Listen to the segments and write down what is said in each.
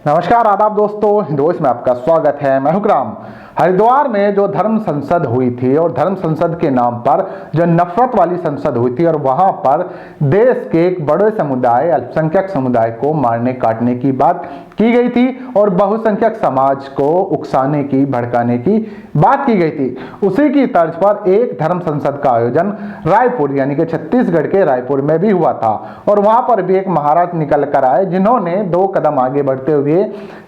नमस्कार आदाब दोस्तों, हिंदोस में आपका स्वागत है। मैं हुक्राम। हरिद्वार में जो धर्म संसद हुई थी और धर्म संसद के नाम पर जो नफरत वाली संसद हुई थी और वहां पर देश के एक बड़े समुदाय अल्पसंख्यक समुदाय को मारने काटने की बात की गई थी और बहुसंख्यक समाज को उकसाने की भड़काने की बात की गई थी। उसी की तर्ज पर एक धर्म संसद का आयोजन रायपुर यानी कि छत्तीसगढ़ के रायपुर में भी हुआ था और वहां पर भी एक महाराज निकल कर आए जिन्होंने 2 कदम आगे बढ़ते हुए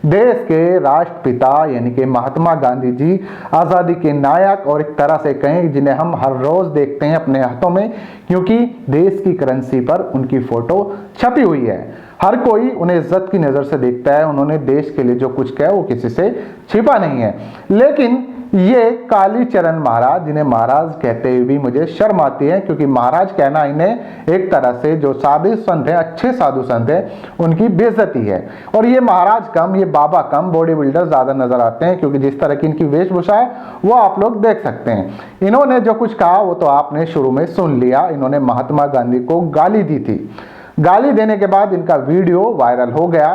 देश के राष्ट्रपिता यानी कि महात्मा गांधी जी, आजादी के नायक और एक तरह से कहें जिन्हें हम हर रोज देखते हैं अपने हाथों में, क्योंकि देश की करेंसी पर उनकी फोटो छपी हुई है। हर कोई उन्हें इज्जत की नजर से देखता है। उन्होंने देश के लिए जो कुछ किया वो किसी से छिपा नहीं है। लेकिन ये कालीचरण महाराज, जिन्हें महाराज कहते हुए भी मुझे शर्म आती है, क्योंकि महाराज कहना इन्हें एक तरह से जो साधु संत हैं, अच्छे साधु संत हैं, उनकी बेइज्जती है। और ये महाराज कम, ये बाबा कम, बॉडी बिल्डर ज्यादा नजर आते हैं, क्योंकि जिस तरह की इनकी वेशभूषा है वो आप लोग देख सकते हैं। इन्होंने जो कुछ कहा वो तो आपने शुरू में सुन लिया। इन्होंने महात्मा गांधी को गाली दी थी। गाली देने के बाद इनका वीडियो वायरल हो गया।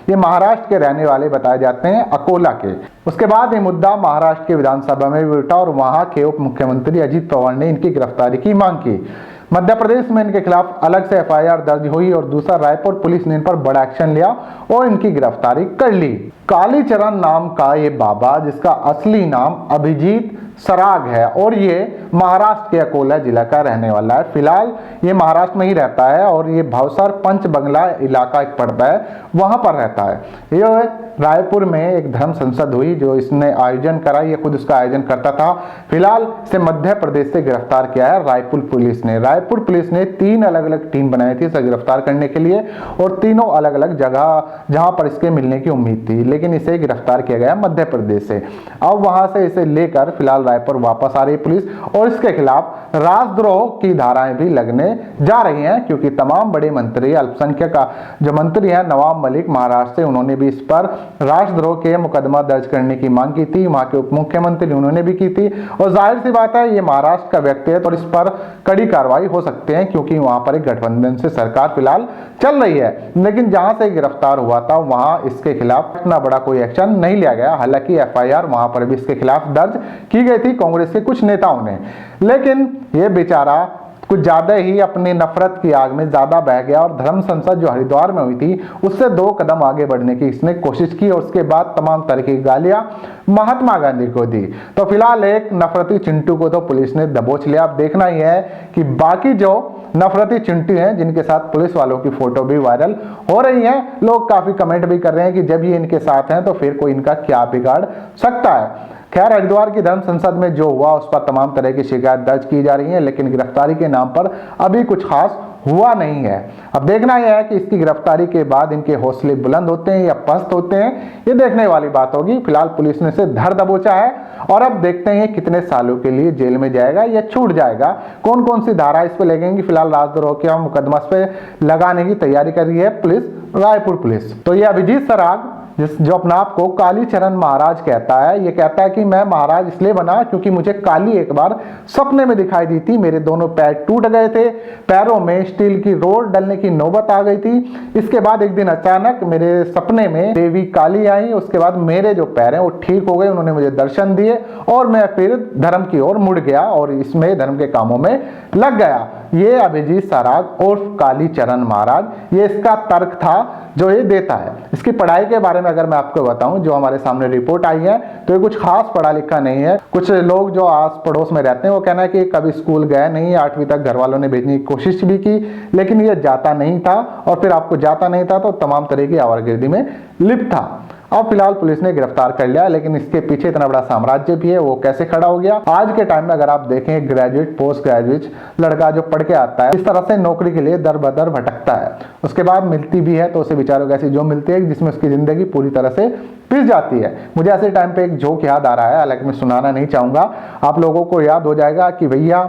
ये महाराष्ट्र के रहने वाले बताए जाते हैं, अकोला के। उसके बाद ये मुद्दा महाराष्ट्र के विधानसभा में भी उठा और वहां के उप मुख्यमंत्री अजित पवार ने इनकी गिरफ्तारी की मांग की। मध्य प्रदेश में इनके खिलाफ अलग से एफआईआर दर्ज हुई और दूसरा रायपुर पुलिस ने इन पर बड़ा एक्शन लिया और इनकी गिरफ्तारी कर ली। कालीचरण नाम का ये बाबा, जिसका असली नाम अभिजीत सराग है और ये महाराष्ट्र के अकोला जिला का रहने वाला है। फिलहाल ये महाराष्ट्र में ही रहता है और ये भावसर पंच बंगला इलाका एक पड़ता है, वहां पर रहता है। ये रायपुर में एक धर्म संसद हुई जो इसने आयोजन कराई, ये खुद उसका आयोजन करता था। फिलहाल इसे मध्य प्रदेश से गिरफ्तार किया है रायपुर पुलिस ने। रायपुर पुलिस ने 3 अलग अलग टीम बनाई थी इसे गिरफ्तार करने के लिए और तीनों अलग अलग जगह जहां पर इसके मिलने की उम्मीद थी, लेकिन इसे गिरफ्तार किया गया मध्य प्रदेश से। अब वहां से इसे लेकर फिलहाल रायपुर वापस आ रही पुलिस और इसके खिलाफ राजद्रोह की धाराएं भी लगने जा रही हैं, क्योंकि तमाम बड़े मंत्री, अल्पसंख्यक का जो मंत्री है नवाब मलिक महाराष्ट्र से, उन्होंने भी इस पर राष्ट्रद्रोह के मुकदमा दर्ज करने की मांग की थी। वहां के उप मुख्यमंत्री उन्होंने भी की थी और जाहिर सी बात है ये महाराष्ट्र का व्यक्ति है तो इस पर कड़ी कार्रवाई हो सकती है, क्योंकि वहां पर एक गठबंधन से सरकार फिलहाल चल रही है। लेकिन जहां से गिरफ्तार हुआ था वहां इसके खिलाफ इतना बड़ा कोई एक्शन नहीं लिया गया। हालांकि एफआईआर वहां पर भी इसके खिलाफ दर्ज की गई थी कांग्रेस के कुछ नेताओं ने, लेकिन ये बेचारा कुछ ज्यादा ही अपनी नफरत की आग में ज्यादा बह गया और धर्म संसद जो हरिद्वार में हुई थी उससे 2 कदम आगे बढ़ने की इसने कोशिश की और उसके बाद तमाम तरह की गालियां महात्मा गांधी को दी। तो फिलहाल एक नफरती चिंटू को तो पुलिस ने दबोच लिया। अब देखना यह है कि बाकी जो नफरती चिंटू हैं जिनके साथ पुलिस वालों की फोटो भी वायरल हो रही है, लोग काफी कमेंट भी कर रहे हैं कि जब ये इनके साथ हैं तो फिर कोई इनका क्या बिगाड़ सकता है। खैर, हरिद्वार की धर्म संसद में जो हुआ उस पर तमाम तरह की शिकायत दर्ज की जा रही है, लेकिन गिरफ्तारी के नाम पर अभी कुछ खास हुआ नहीं है। अब देखना यह है कि इसकी गिरफ्तारी के बाद इनके हौसले बुलंद होते हैं या पस्त होते हैं, ये देखने वाली बात होगी। फिलहाल पुलिस ने इसे धर दबोचा है और अब देखते हैं कितने सालों के लिए जेल में जाएगा या छूट जाएगा। कौन कौन सी धारा इस पे लगेंगी, फिलहाल राजद्रोह के मुकदमा इस पे लगाने की तैयारी कर रही है पुलिस, रायपुर पुलिस। तो ये अभिजीत सराग जो अपने आप को कालीचरण महाराज कहता है, ये कहता है कि मैं महाराज इसलिए बना क्योंकि मुझे काली एक बार सपने में दिखाई दी थी। मेरे दोनों पैर टूट गए थे, पैरों में स्टील की रोड डलने की नौबत आ गई थी। इसके बाद एक दिन अचानक मेरे सपने में देवी काली आई। उसके बाद मेरे जो पैर हैं वो ठीक हो गए, उन्होंने मुझे दर्शन दिए और मैं फिर धर्म की ओर मुड़ गया और इसमें धर्म के कामों में लग गया। ये अभिजीत सराग उर्फ कालीचरण महाराज, ये इसका तर्क था जो ये देता है। इसकी पढ़ाई के बारे में अगर मैं आपको बताऊं, जो हमारे सामने रिपोर्ट आई है तो ये कुछ खास पढ़ा लिखा नहीं है। कुछ लोग जो आस पड़ोस में रहते हैं वो कहना है कि कभी स्कूल गया नहीं, 8वीं तक घर वालों ने भेजने की कोशिश भी की लेकिन ये जाता नहीं था और फिर आपको जाता नहीं था तो तमाम तरह की आवारगर्दी में लिप्त था। अब फिलहाल पुलिस ने गिरफ्तार कर लिया, लेकिन इसके पीछे इतना बड़ा साम्राज्य भी है, वो कैसे खड़ा हो गया। आज के टाइम में अगर आप देखें, ग्रेजुएट पोस्ट ग्रेजुएट लड़का जो पढ़ के आता है इस तरह से नौकरी के लिए दर बदर भटकता है, उसके बाद मिलती भी है तो उसे बेचारों को ऐसी जो मिलती है जिसमें उसकी जिंदगी पूरी तरह से पिस जाती है। मुझे ऐसे टाइम पे एक जोक याद आ रहा है, हालांकि मैं सुनाना नहीं चाहूंगा, आप लोगों को याद हो जाएगा कि भैया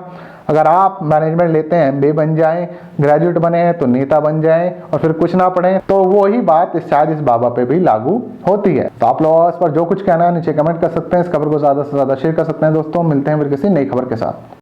अगर आप मैनेजमेंट लेते हैं, एमबीए बन जाएं, ग्रेजुएट बने हैं तो नेता बन जाएं और फिर कुछ ना पढ़ें, तो वही बात शायद इस बाबा पे भी लागू होती है। तो आप लोग इस पर जो कुछ कहना है नीचे कमेंट कर सकते हैं। इस खबर को ज्यादा से ज्यादा शेयर कर सकते हैं। दोस्तों, मिलते हैं फिर किसी नई खबर के साथ।